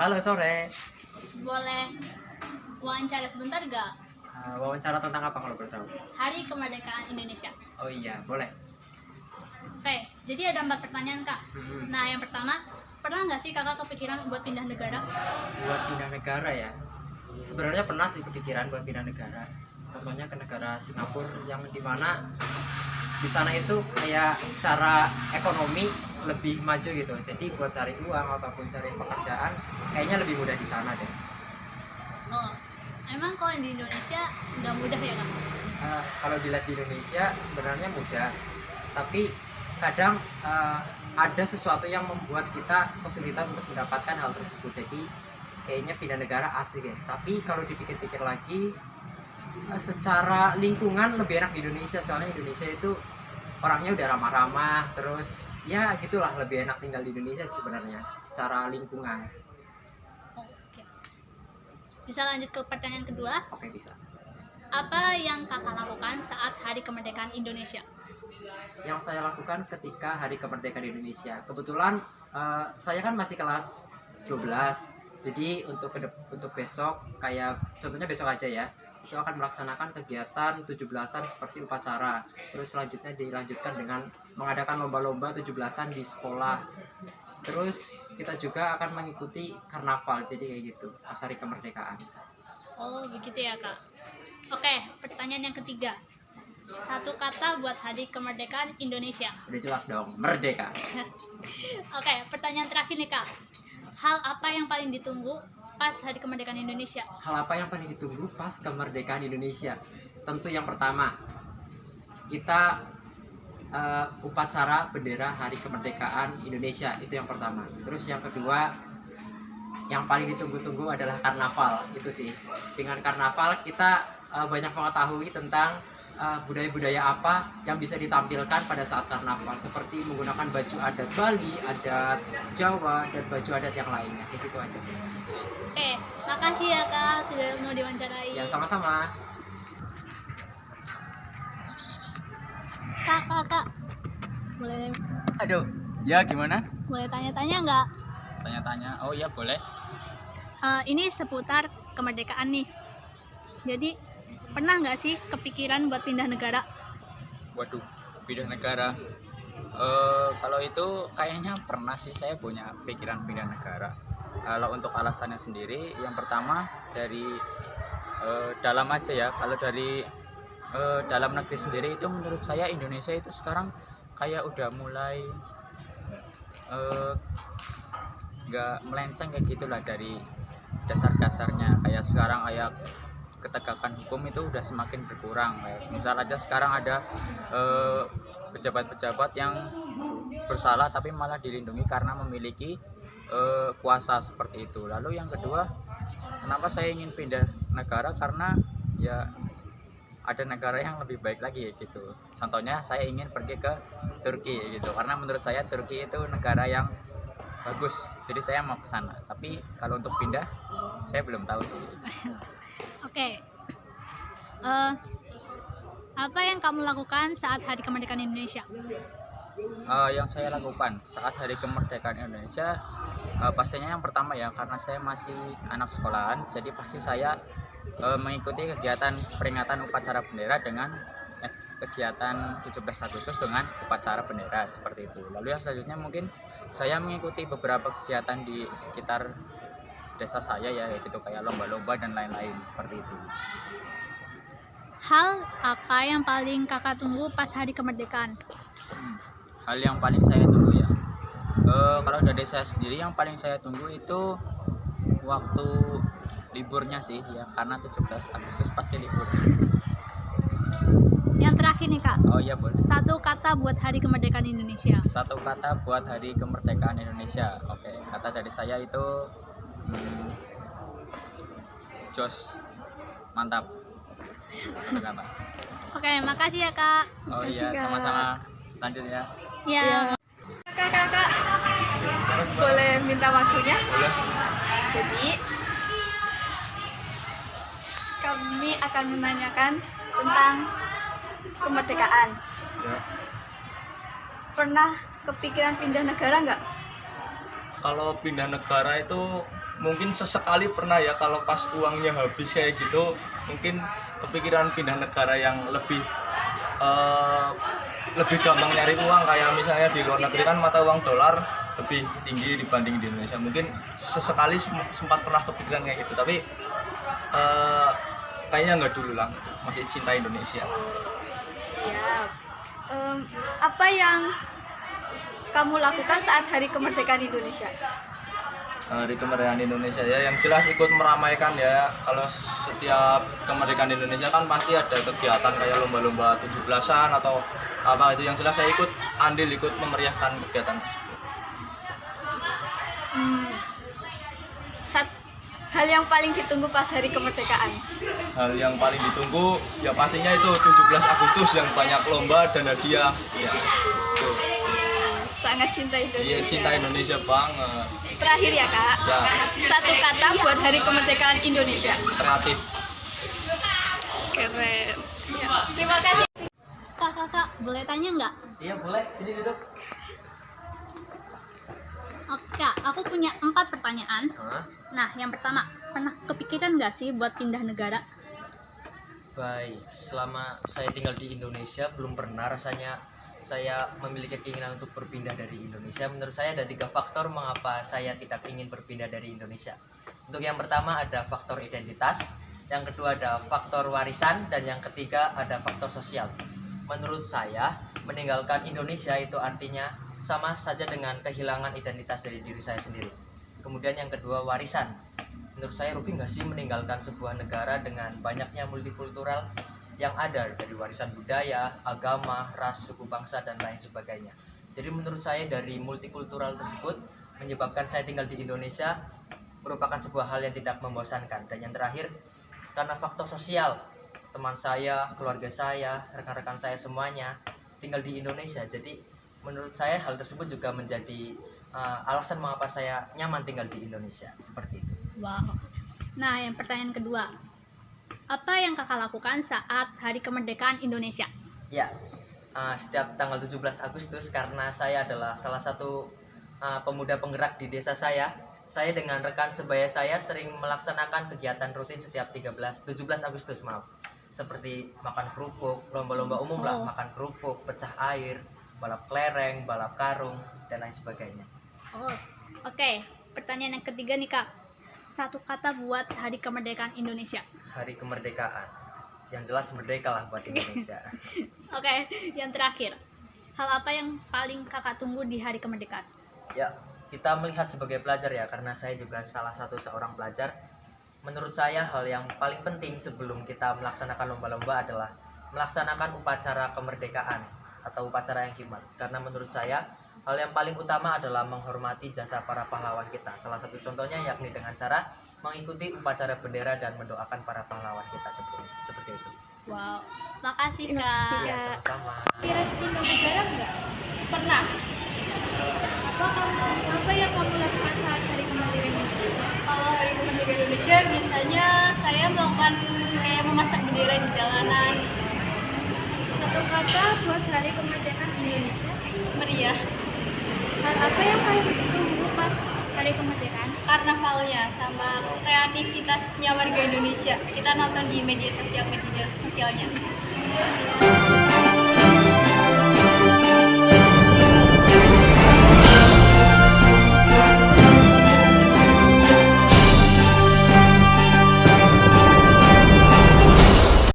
Halo, sore. Boleh wawancara sebentar gak? Wawancara tentang apa kalau boleh tahu? Hari Kemerdekaan Indonesia. Oh iya, boleh. Oke, jadi ada 4 pertanyaan kak. Nah, yang pertama, pernah nggak sih kakak kepikiran buat pindah negara? Buat pindah negara ya? Sebenarnya pernah sih kepikiran buat pindah negara. Contohnya ke negara Singapura yang dimana di sana itu kayak secara ekonomi lebih maju gitu. Jadi buat cari uang ataupun cari pekerjaan kayaknya lebih mudah di sana deh. Oh, emang kalau di Indonesia nggak mudah ya kak? Kalau dilihat di Indonesia sebenarnya mudah, tapi kadang ada sesuatu yang membuat kita kesulitan untuk mendapatkan hal tersebut. Jadi kayaknya pindah negara asik ya. Tapi kalau dipikir-pikir lagi, secara lingkungan lebih enak di Indonesia. Soalnya Indonesia itu orangnya udah ramah-ramah, terus ya gitulah, lebih enak tinggal di Indonesia sebenarnya secara lingkungan. Oke. Bisa lanjut ke pertanyaan kedua. Oke, bisa. Apa yang kakak lakukan saat Hari Kemerdekaan Indonesia? Yang saya lakukan ketika Hari Kemerdekaan Indonesia, kebetulan saya kan masih kelas 12. Jadi untuk besok, kayak contohnya besok aja ya, itu akan melaksanakan kegiatan 17-an seperti upacara. Terus selanjutnya dilanjutkan dengan mengadakan lomba-lomba 17-an di sekolah. Terus kita juga akan mengikuti karnaval, jadi kayak gitu pas Hari Kemerdekaan. Oh, begitu ya kak. Oke, pertanyaan yang ketiga. Satu kata buat Hari Kemerdekaan Indonesia. Udah jelas dong, merdeka. Oke, pertanyaan terakhir nih kak. Hal apa yang paling ditunggu pas Hari Kemerdekaan Indonesia? Hal apa yang paling ditunggu pas kemerdekaan Indonesia? Tentu yang pertama, kita upacara bendera Hari Kemerdekaan Indonesia, itu yang pertama. Terus yang kedua, yang paling ditunggu-tunggu adalah karnaval, itu sih. Dengan karnaval kita banyak mengetahui tentang budaya-budaya apa yang bisa ditampilkan pada saat karnaval, seperti menggunakan baju adat Bali, adat Jawa, dan baju adat yang lainnya. Itu aja sih. Oke, makasih ya kak sudah mau diwawancarai. Ya, sama-sama. Kak, boleh Aduh, ya gimana? tanya-tanya nggak? Tanya-tanya. Oh iya boleh. Ini seputar kemerdekaan nih. Jadi pernah nggak sih kepikiran buat pindah negara? Waduh, pindah negara. Kalau itu kayaknya pernah sih, saya punya pikiran pindah negara. Kalau untuk alasannya sendiri, yang pertama dari dalam aja ya. Kalau dari dalam negeri sendiri itu menurut saya Indonesia itu sekarang kayak udah mulai nggak melenceng kayak gitulah dari dasar-dasarnya. Kayak sekarang kayak ketegakan hukum itu udah semakin berkurang. Kayak misal aja sekarang ada pejabat-pejabat yang bersalah tapi malah dilindungi karena memiliki kuasa seperti itu. Lalu yang kedua, kenapa saya ingin pindah negara? Karena ya ada negara yang lebih baik lagi gitu. Contohnya saya ingin pergi ke Turki gitu, karena menurut saya Turki itu negara yang bagus, jadi saya mau ke sana. Tapi kalau untuk pindah saya belum tahu sih. Oke. Apa yang kamu lakukan saat Hari Kemerdekaan Indonesia? Yang saya lakukan saat Hari Kemerdekaan Indonesia, pastinya yang pertama ya, karena saya masih anak sekolahan, jadi pasti saya mengikuti kegiatan peringatan upacara bendera dengan kegiatan 17 Agustus dengan upacara bendera seperti itu. Lalu yang selanjutnya mungkin saya mengikuti beberapa kegiatan di sekitar desa saya ya, gitu kayak lomba-lomba dan lain-lain seperti itu. Hal apa yang paling kakak tunggu pas Hari Kemerdekaan? Hal yang paling saya tunggu ya, kalau dari saya sendiri yang paling saya tunggu itu waktu liburnya sih ya, karena 17 Agustus pasti libur. Yang terakhir nih kak. Oh iya boleh. Satu kata buat Hari Kemerdekaan Indonesia. Satu kata buat Hari Kemerdekaan Indonesia. Oke, kata dari saya itu jos, mantap. Kata. Oke, makasih ya kak. Oh iya, sama-sama. Lanjut ya. Ya. Kakak, boleh minta waktunya? Boleh. Jadi kami akan menanyakan tentang kemerdekaan. Ya, Pernah kepikiran pindah negara nggak? kalau pindah negara itu mungkin sesekali pernah ya kalau pas uangnya habis kayak gitu, mungkin kepikiran pindah negara yang lebih gampang nyari uang, kayak misalnya di luar negeri kan mata uang dolar lebih tinggi dibanding di Indonesia. Mungkin sesekali sempat pernah kepikiran kayak gitu, tapi kayaknya nggak dulu lah, masih cinta Indonesia. Siap. Apa yang kamu lakukan saat Hari Kemerdekaan Indonesia? Hari Kemerdekaan Indonesia ya, yang jelas ikut meramaikan ya. Kalau setiap kemerdekaan Indonesia kan pasti ada kegiatan kayak lomba-lomba 17-an atau apa itu, yang jelas saya ikut memeriahkan kegiatan tersebut. Hal yang paling ditunggu pas Hari Kemerdekaan? Hal yang paling ditunggu ya pastinya itu 17 Agustus yang banyak lomba dan hadiah ya. Itu. Sangat cinta Indonesia. Iya, cinta Indonesia banget. Terakhir ya kak, Ya, satu kata buat Hari Kemerdekaan Indonesia. kreatif. Keren. Ya, terima kasih. Kak, boleh tanya nggak? Iya boleh, sini duduk. Oke, Kak, aku punya 4 pertanyaan. Nah, yang pertama, pernah kepikiran nggak sih buat pindah negara? Baik, selama saya tinggal di Indonesia belum pernah rasanya saya memiliki keinginan untuk berpindah dari Indonesia. Menurut saya ada 3 faktor mengapa saya tidak ingin berpindah dari Indonesia. Untuk yang pertama ada faktor identitas, yang kedua ada faktor warisan, dan yang ketiga ada faktor sosial. Menurut saya, meninggalkan Indonesia itu artinya sama saja dengan kehilangan identitas dari diri saya sendiri. Kemudian yang kedua, warisan. Menurut saya rugi nggak sih meninggalkan sebuah negara dengan banyaknya multikultural yang ada, dari warisan budaya, agama, ras, suku bangsa, dan lain sebagainya. Jadi menurut saya dari multikultural tersebut menyebabkan saya tinggal di Indonesia merupakan sebuah hal yang tidak membosankan. Dan yang terakhir, karena faktor sosial, teman saya, keluarga saya, rekan-rekan saya semuanya tinggal di Indonesia. Jadi menurut saya hal tersebut juga menjadi alasan mengapa saya nyaman tinggal di Indonesia, seperti itu. Wow. Nah, yang pertanyaan kedua, apa yang kakak lakukan saat Hari Kemerdekaan Indonesia? Ya, setiap tanggal 17 Agustus karena saya adalah salah satu pemuda penggerak di desa saya dengan rekan sebaya saya sering melaksanakan kegiatan rutin setiap 17 Agustus, seperti makan kerupuk, lomba-lomba umum lah, makan kerupuk, pecah air, balap kelereng, balap karung, dan lain sebagainya. Oke. Pertanyaan yang ketiga nih kak, satu kata buat Hari Kemerdekaan Indonesia. Hari kemerdekaan, yang jelas merdeka lah buat Indonesia. Oke, yang terakhir, hal apa yang paling kakak tunggu di Hari Kemerdekaan? Ya, kita melihat sebagai pelajar ya, karena saya juga salah satu seorang pelajar. Menurut saya hal yang paling penting sebelum kita melaksanakan lomba-lomba adalah melaksanakan upacara kemerdekaan atau upacara yang khidmat. Karena menurut saya hal yang paling utama adalah menghormati jasa para pahlawan kita. Salah satu contohnya yakni dengan cara mengikuti upacara bendera dan mendoakan para pahlawan kita seperti itu. Wow, makasih kak. Iya, sama-sama. Kira pindah negara nggak? Pernah. Apa yang kamu lakukan saat Hari Kemerdekaan Indonesia? Kalau Hari Kemerdekaan Indonesia biasanya saya melakukan kayak memasang bendera di jalanan. Satu kata buat Hari Kemerdekaan Indonesia. Meriah. Hal apa yang paling ditunggu pas Hari Kemerdekaan? Karnavalnya sama kreativitasnya warga Indonesia. Kita nonton di media sosialnya.